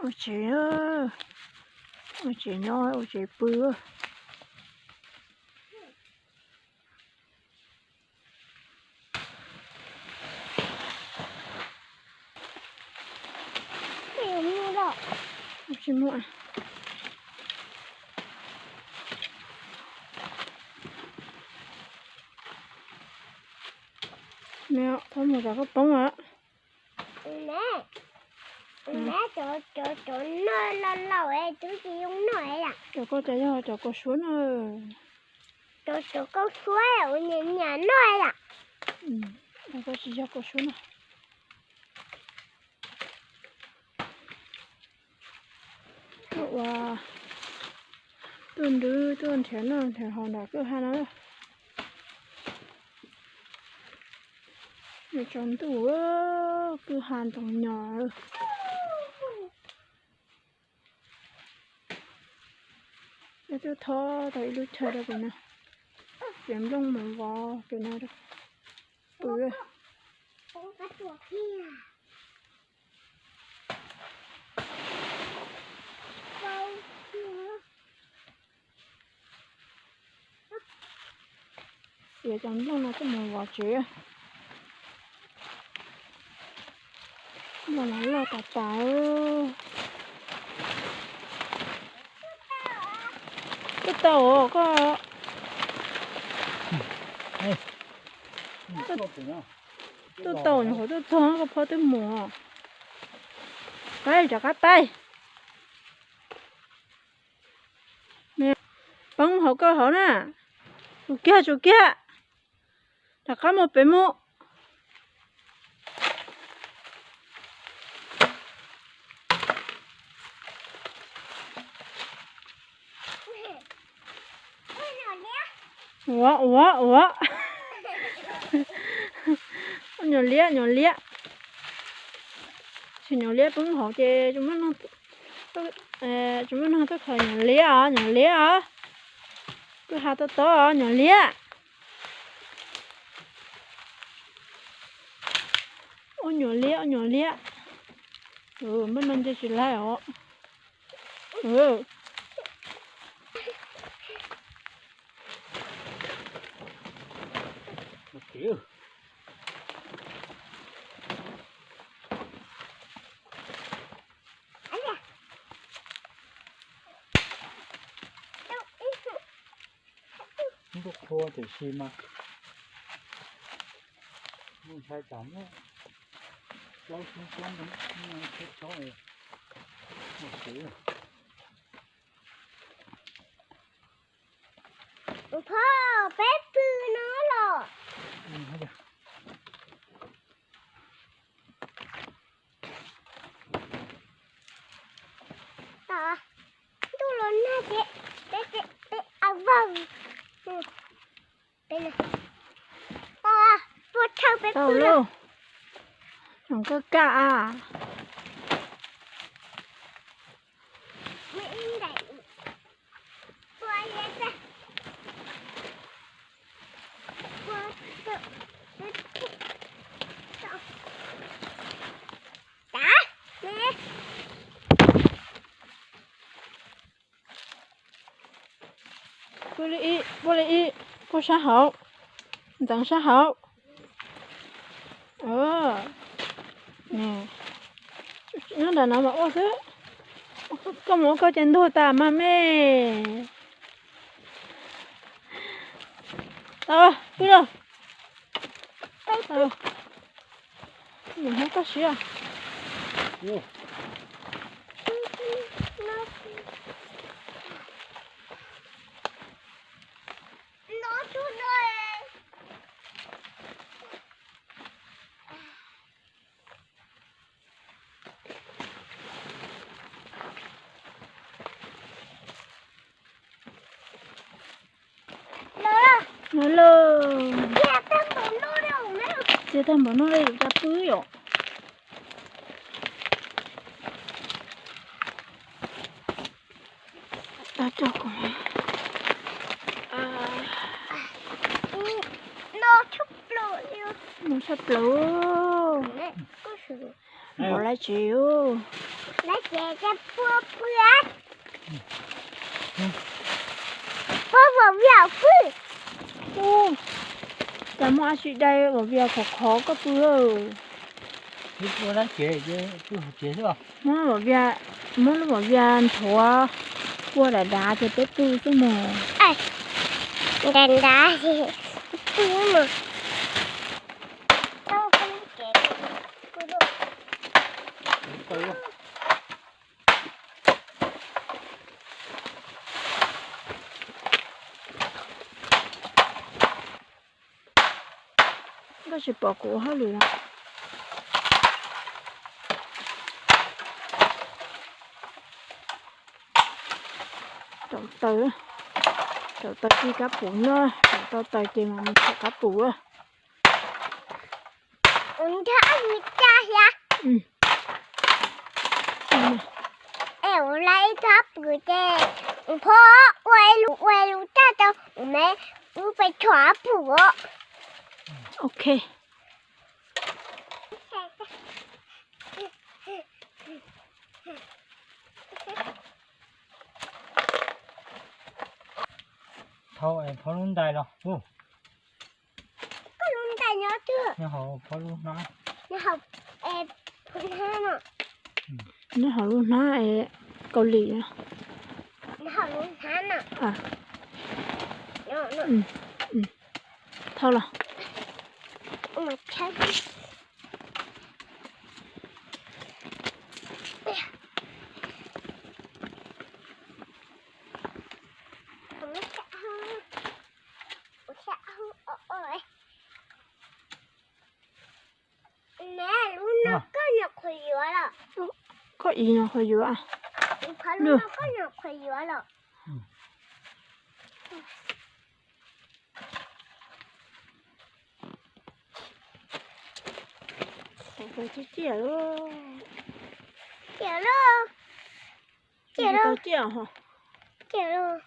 ôi chị ơi, ôi chị nói, ôi chị bưa. Ôi chị muộn. Mẹ, thôi một cái bông ạ. Mẹ chỗ nơi lâu ấy chú chỉ dùng nơi à? Chỗ có trái cho chỗ có xuống rồi. Chỗ có suối ở nhà nơi à? Chỗ có chỉ cho có xuống rồi. Wow, tuần thén rồi, thén hòn đá cứ hai nó rồi. Để tròn tủ cứ hàn tầng nhỏ rồi. Để tôi thò thấy lúc chờ được cái nào. Kiếm lông mà vào cái nào được. Ui. Cái chuột kia. Để chẳng lông nó cái màu vào chế. Mà nó là tà tà cái tàu có tôi tàu nhỏ tôi thong có phơi tôi mùa cái cho cái tay nè bông hậu cơ hậu nè chỗ kia là có một bé mũ ủa nhỏ lia chỉ nhỏ lia bông hậu chê chúng nó tôi khởi nhỏ lia cứ hai to nhỏ lia ô nhỏ lia mình chơi chỉ lại ó kiểu không có khô thì xi mà không sai chậm á lâu xuống cũng chết chó rồi một kiểuพ่อ bé tư nó rồi. hết rồi Đó. Tôi lớn nè chị. À vâng. Đây này. Đó. Tôi theo bé tao tư luôn không có cả Mình đẩy. Tôi lên đây. bố đi bố sát hậu tặng sát hậu nè nó là nó mà ô thế có một câu chuyện thôi ta mà mẹ tao cứ đâu tao mình không có xíu à Nó chút đây. hello Chia thêm một nô đâu. chia thêm một nồi ra bưởi rồi ta cho con Nó chụp lửa luôn. nó sắp lửa Nè, có sự. bỏ lại chịu Nó chè cho bữa bữa. Bữa bữa bữa bữa. โอ้จะมาสิได้บ่เวียขอก็เปื้อ Thế bữa đó chế chứ cứ chế chứ không? มาบ่เวียมาแล้วบ่เวียถัวกลัวดาจะไปปื้อซุหมอ Đàn đá thì bữa mà. Đâu có chè. Bữa đâu. Từ luôn. ก็สิปอกกูเฮาเลยล่ะtao đi cá phụ nữa tao tao tìm mà mình cá phụ á Unta anh cha ya. Em lấy tháp người chè. Phó quay lu cha tao mẹ phải xóa phụ. ok Thôi em phá luôn đây rồi. Có luôn tay nhớ chưa? Nhưng họ phá luôn nói. Nó học em phun ha mà. nó hỏi luôn nó Âu Lì á Nó học luôn ha nè. à Nó thôi là mà chết. Mẹ luôn nó có nhập khởi giữa rồi. có ý nó hơi dữ à Phải luôn nó có nhập khởi giữa rồi. phải chia luôn Chịu luôn. Chịu luôn. tao chia hả Chịu luôn.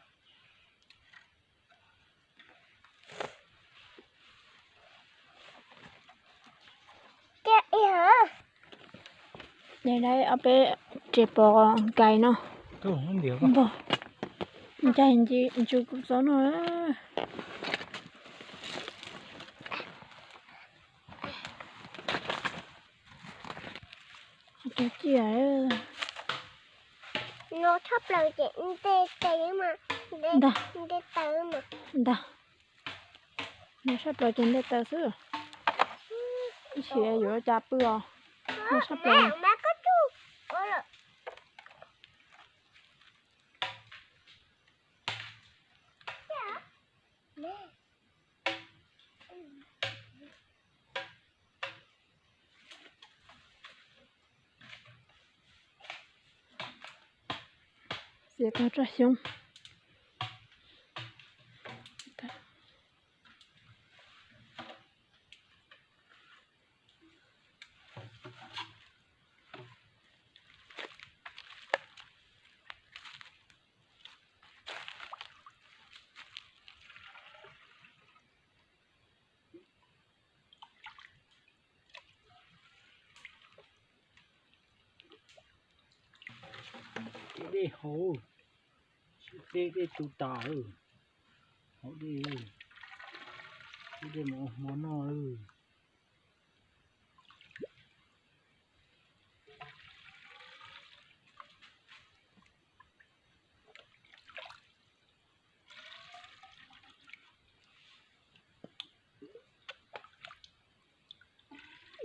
Chịu hả? đây ở bên chẹp bò cày nó Tôi không biết. không bò mình chạy hình gì mình chưa cũng gió nữa cái chia Nó thấp lời chuyện tê tê mà. Đó. Tê tê mà. đó nó sắp lại trên đây tao xưa chị ấy vừa chạp bữa nó sắp Mẹ, lại mẹ có chú. Ôi là. Mẹ. c'est concentration Đi hồ. Đi tụ tà ừ. Họ đi. Đi món nó ừ.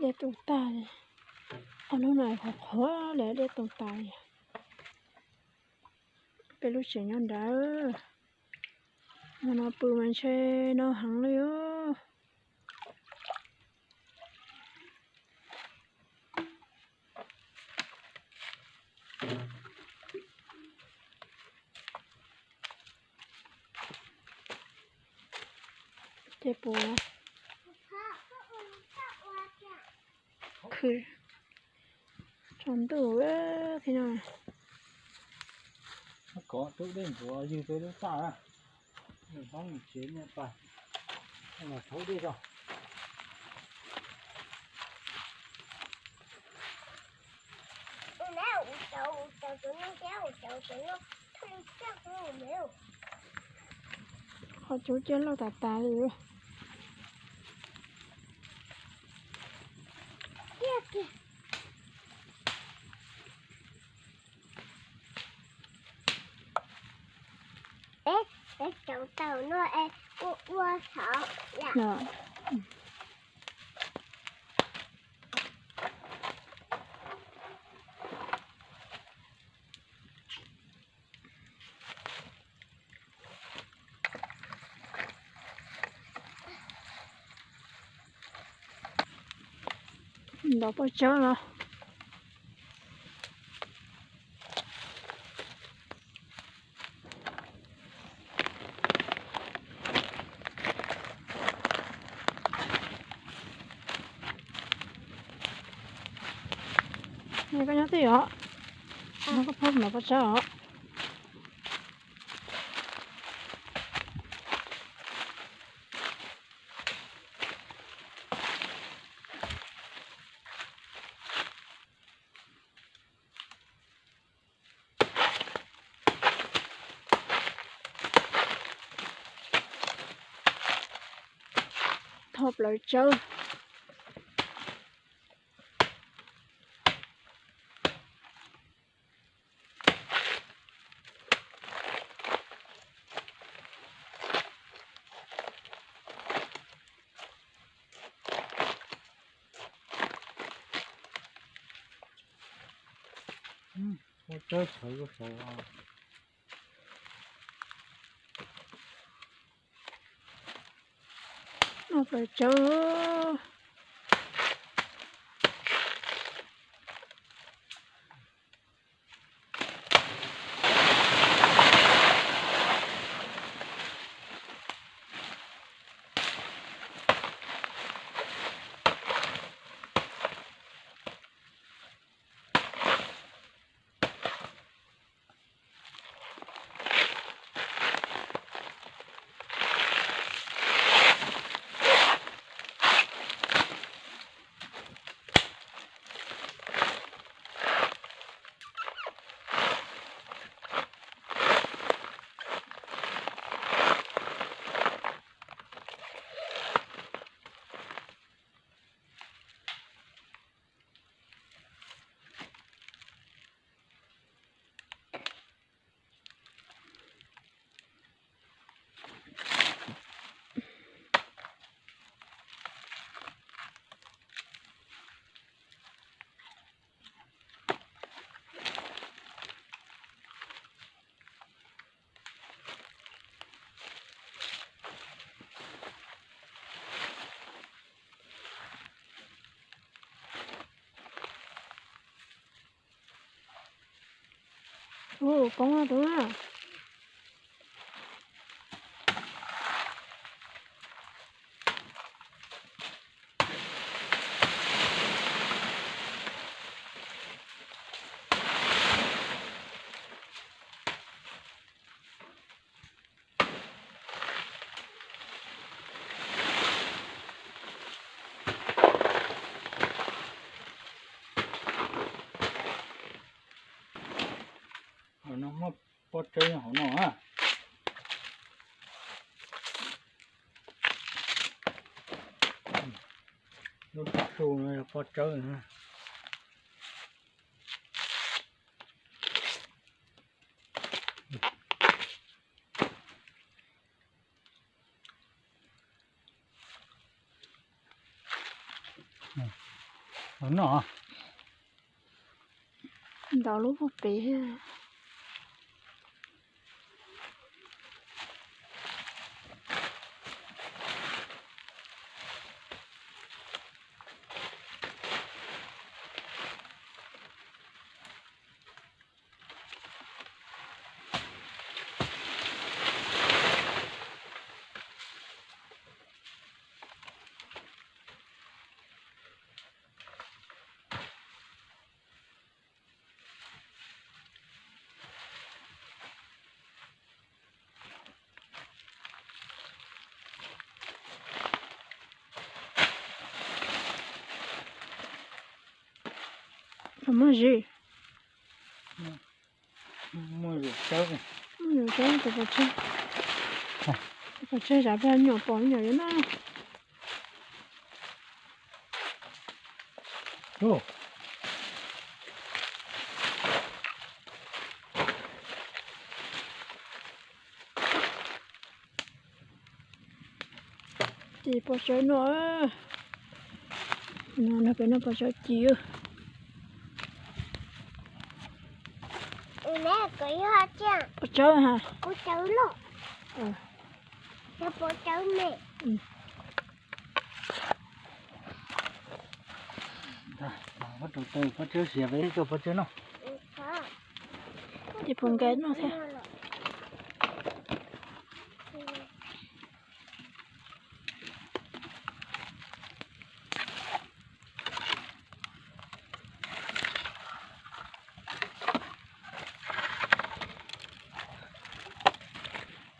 để tụng tài ở lúc này khó để tụng tài cái lúc trẻ nhon đá mà nó bự mình chơi nó hăng nữaเจ็บปวดคือ전도 왜 그냥 Có tôi đến của gì tôi đến xa à. Mình bóng chế nhận phải. Nhưng mà thôi đi rồi. Mẹ uống tụi nó kéo sợ tụi nó không chắc nó nhiều họ chú chết lo tà tà rồi kia kìa để cháu tàu nó qua sợ dạ nè đó bao giờ nó này có nhớ gì hả nó có phun nó bao giờ hả thộp lại chơi Có chơi thử có sổ à. nó phải chơi con à đúng à Nó mất có chơi hổ nó à. Nó bắt xu này có chơi nữa. Nó đó lúc một tí Comment j'ai chơi từ bữa chơi bữa chơi giả bên nhỏ bỏ nhỏ vậy nó Ô. thì bữa chơi nữa nó phải nó bữa chơi chiều mẹ có hoa chưa bữa chơi hả bố cháu luôn ừ cho bố cháu mẹ Bắt đầu từ bắt chơi xỉa với cho bắt chơi nó. có thì phong cái nó thế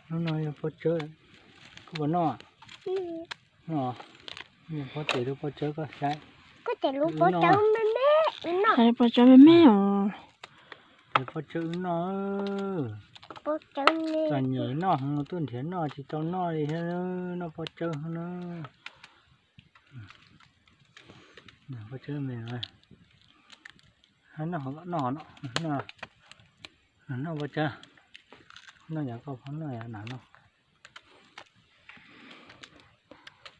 Nó nói bắt chơi, có vấn nó, nó, nhưng bắt chơi được bắt chơi có sai. có thể lúc bố cháu mẹ nó hay bữa chơi mẹ à Thì bắt chơi nó, bố cháu mẹ toàn nhảy nó, không tuân thiện nó chỉ cho nó thì nó bắt chơi nó. Bắt chơi mình rồi, nó bắt chơi, nó nhà có phấn nó nhà nào nó.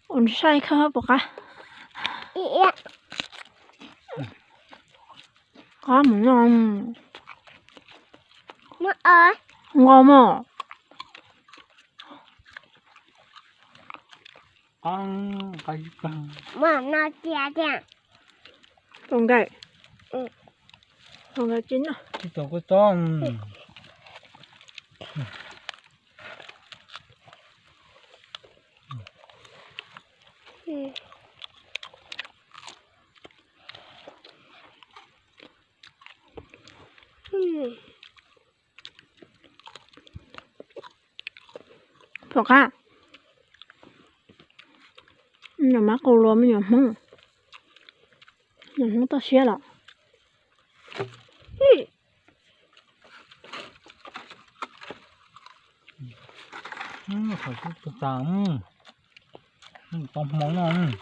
ổn sai khá bữa cả iya có một ngon nó ơi ngon mà Cái mà nó chia ra phong cái ừ phong cái chín à cái tổ cái tôm. ừ ừ bữa cả nhà má cô luôn mới nhà không tao xé了Phải chút tắm, tắm món ngon.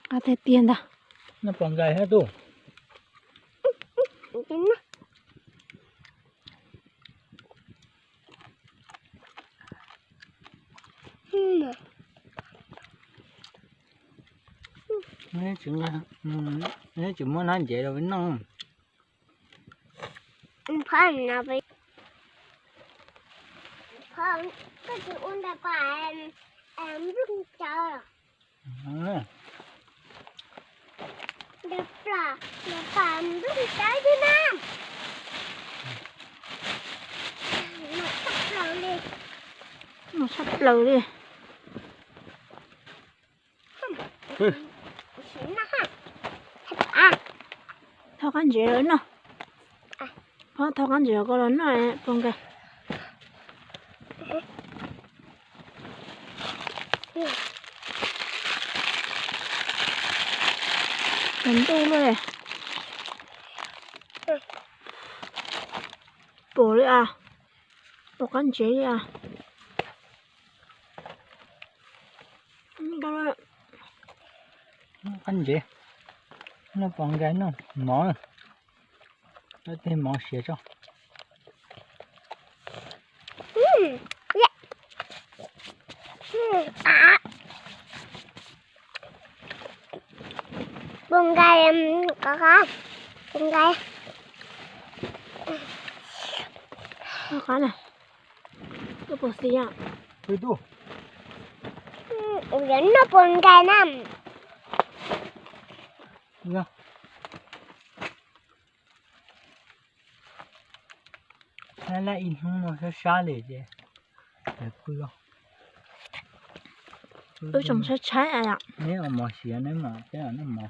à thế tiền đó Nó còn gầy hết đủ. chính nó Nếu chúng muốn ăn vậy rồi vẫn ngon. phải là vì không cái chị uống đã phải em rất chờ đẹp là phải rất trái đi nam nó sắp lâu đi nó sắp lờ đi xíu nó ha à thao ăn gì nữa thao ăn gì có lớn này phong cái bánh tu luôn này bổ đi à bổ ăn chế đi à đó là ăn gì? Nó còn gầy nó mỏ. Nó thêm mỏ xỉa cho. à bông gai em có không bông gai cái này cái bột xì à Cái đủ. dẫn nó bông gai nằm Nha. Nó lại in không nó sẽ xa lệ chứ. Để cưa. ở trong sẽ trái à Nếu mà mỏ xỉa nếu mà cái là nó mỏ.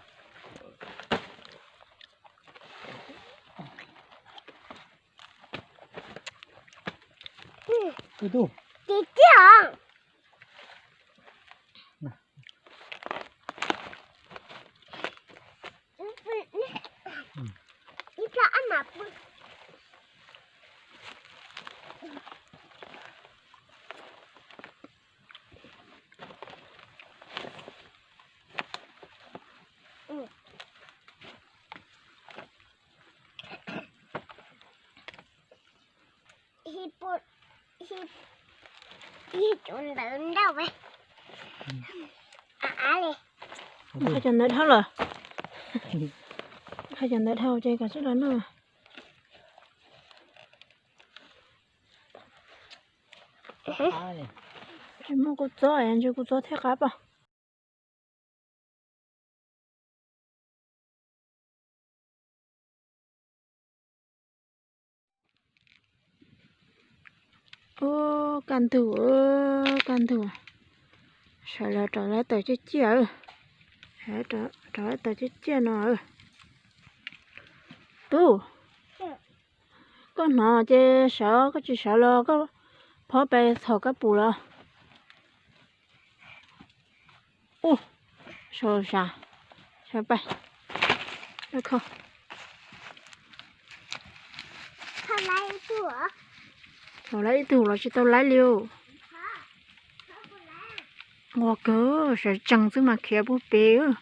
Cái đủ. chị chồng ăn mà bự. Hi chuẩn lớn đâu vậy? Đi. Hai chân đấy thao rồi. Hai chân đấy thao chơi cả sức lớn rồi. Chỉ mua củ gió anh chưa củ gió thế cả bao. Ô can thủ can thủ. Sợ là trở lại tới chết chia. Hãy trở lại tới chết chia nó. Tu. Con nó chứ sợ có chỉ sợ lo có phó bè thọ cái bù lo. Ô, sợ sao? Sợ bay. Được không? Thao lấy tủa. Thọ lấy tủ là chỉ tao lấy liều. Ngô cơ, sợ chẳng chứ mà kia bố bê ư.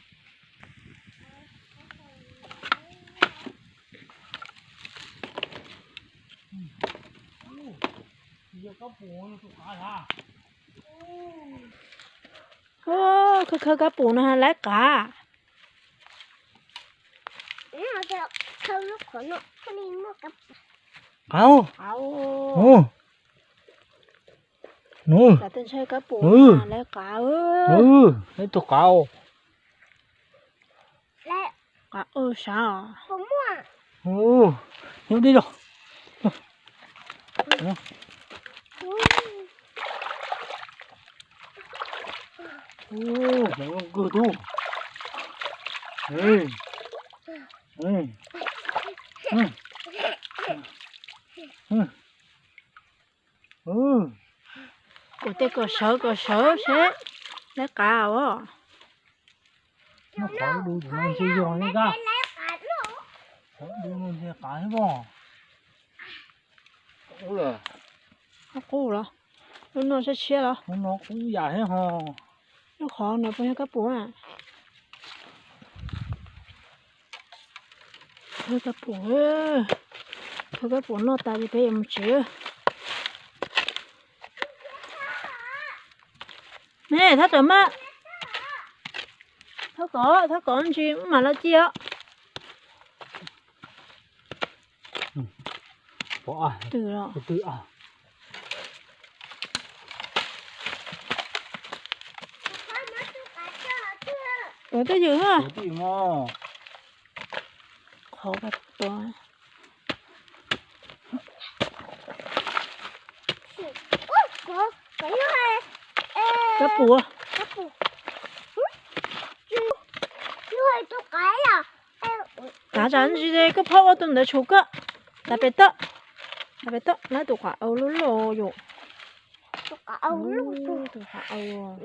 Ô, khơ cá bù nó lấy cả. Nó kêu khâu lúc khổ nó cái đi mua cặp. Không. Áo. Nô. Cả tên chơi cá bù Ừ. lấy cả ư. Lấy tụ cao. Lấy Cả sao? có mua. Nhưng đi rồi. Mày không cười tu. Ê. Của tên có sợ sẽ lấy cả à. Nó khỏi đuôi tụi mình chơi giòn đấy cả. Lấy cả nó. Khỏi đuôi mình chơi cả hết bò. Ủa là. Nó cũ rồi. Nó sẽ chia rồi. Nó cũng dài hết hò. Nó khó nó phải cá bù à. Thôi cá bù ơi. Thôi cá bù nó tại vì phải em chữa. Nè, thắt rồi má. Thắt có anh chị mà nó chia. Bỏ à. Từ rồi. Từ à. Ở tới dưới ha. Bỏ tí mò. Khó bắt to. Cái này. Cá bù à. Cái bù. Nuôi tôi cái à. Cá chán gì đây cứ phao vào tụm để chụp cơ. Đã biết đó. Lấy tụ quả âu lú lô dụ. Tôi cả âu luôn. Tụ quả âu.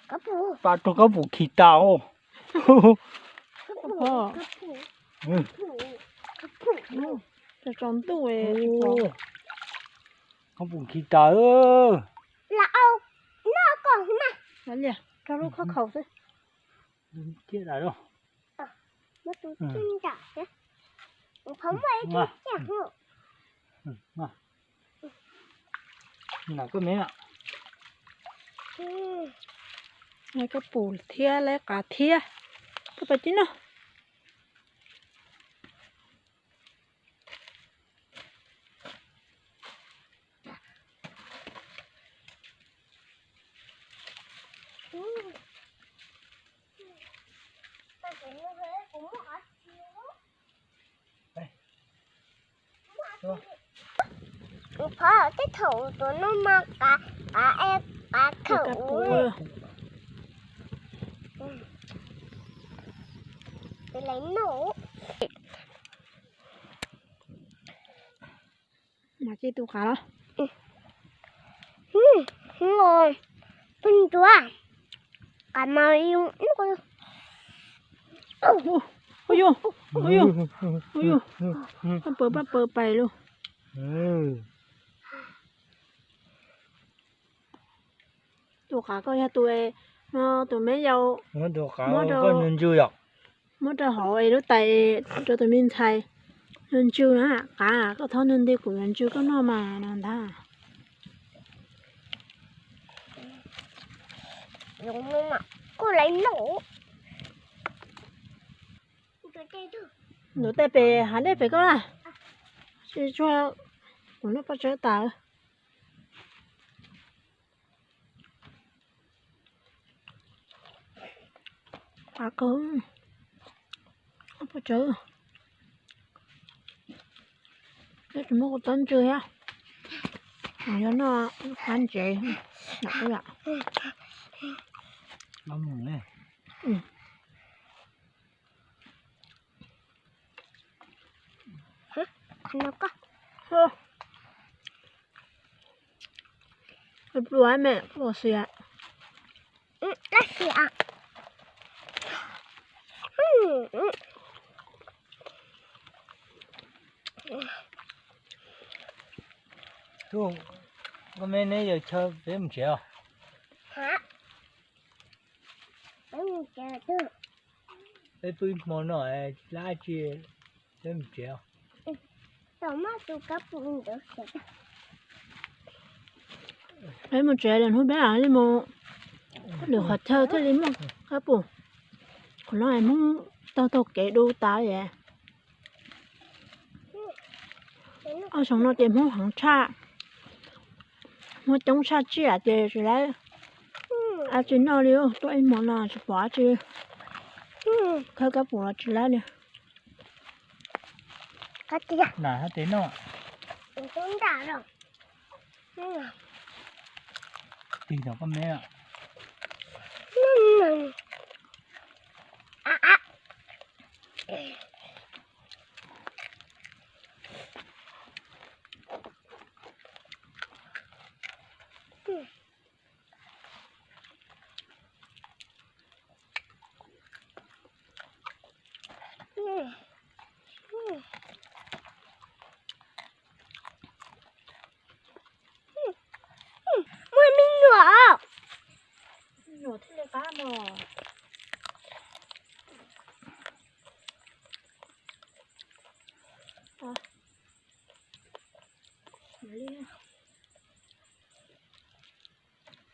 Cá bù. Bà cho cá bù khỉ tao. Cho tròn tụ ấy. Cá bù khỉ tao ơ. Là âu. Nó còn mà. Đấy liền. Cho lúc khắc khẩu thôi. Chết lại đâu. Nó tôi chân trả nhé. Không phải tôi chẳng Mà. Nhìn nào có mấy ạ. Lấy cái bù thia lấy cả thia. Cái bà chín nào. Phá cái thụ tụi nó mà cả em cả Cái thụ bù. để lấy nổ Mà chi tụ cá đó. ngon bên tua cả màu yêu nó ôi vô ôi vô bắt bờ bày luôn tụi cả coi nha tụi mấy dâu nó được cả có nên chưa ạ mất ra họ ấy đó tại cho tụi mình thay nên chưa nữa cả có thằng nên đi của nên chưa có nó mà làm tha dùng mà cô lấy nổ nổ tay bè hắn đây phải có là chỉ cho của nó bắt trở tao à cơm không bắt trở cái chúng nó tấn chưa ha nó ăn chị nặng cái ạ lắm rồi nè nó có cái đuôi mẹ bỏ xìa lá xì ạ chú con mấy nãy giờ chơi với một triệu hả không chờ được với bữa món nọ lá chia với một triệu tao mà tụi các phụ được lấy một trẻ lần hút bé à lấy một được hot thơ thế lấy một các bố còn nó em muốn tao kể đu tao vậy ở trong nó tìm không hàng cha một trong cha chia thì chỉ lấy à chỉ nó liu tụi em muốn là chỉ bỏ chứ các bố là chỉ lấy nè cái gì nà hết tiếng nó không đã rồi thì nó có mấy ạ mua mình nữa nổ thế là cá mà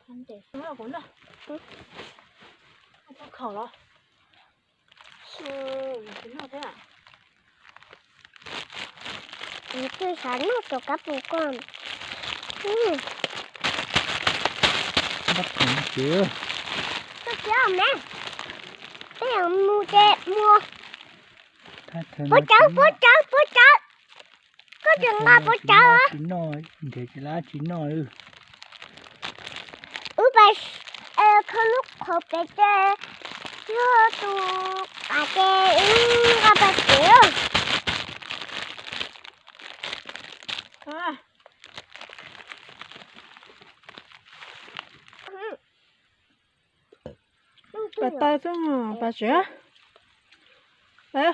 không để xuống là cuốn rồi không có khẩu rồi thế nào thế à tôi sẵn nó cho các phụ con bắt cũng chưa tôi chưa mẹ bây giờ mua mua bố cháu có chừng ba bố cháu á chín nồi để cái lá chín nồi bà không lúc hộp để chơi chưa tụ bà chơi bà chịu bà tay xuống hả bà sữa đấy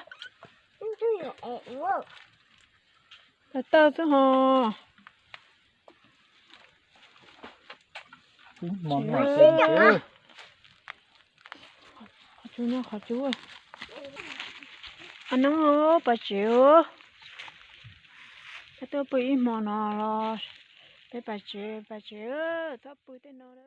bà tay xuống hả món này xinh chưa chú nó khó chú ơi anh nóng hả bà chịu tôi bị mò nọ rồi để bà chịu tôi bị tên nó đó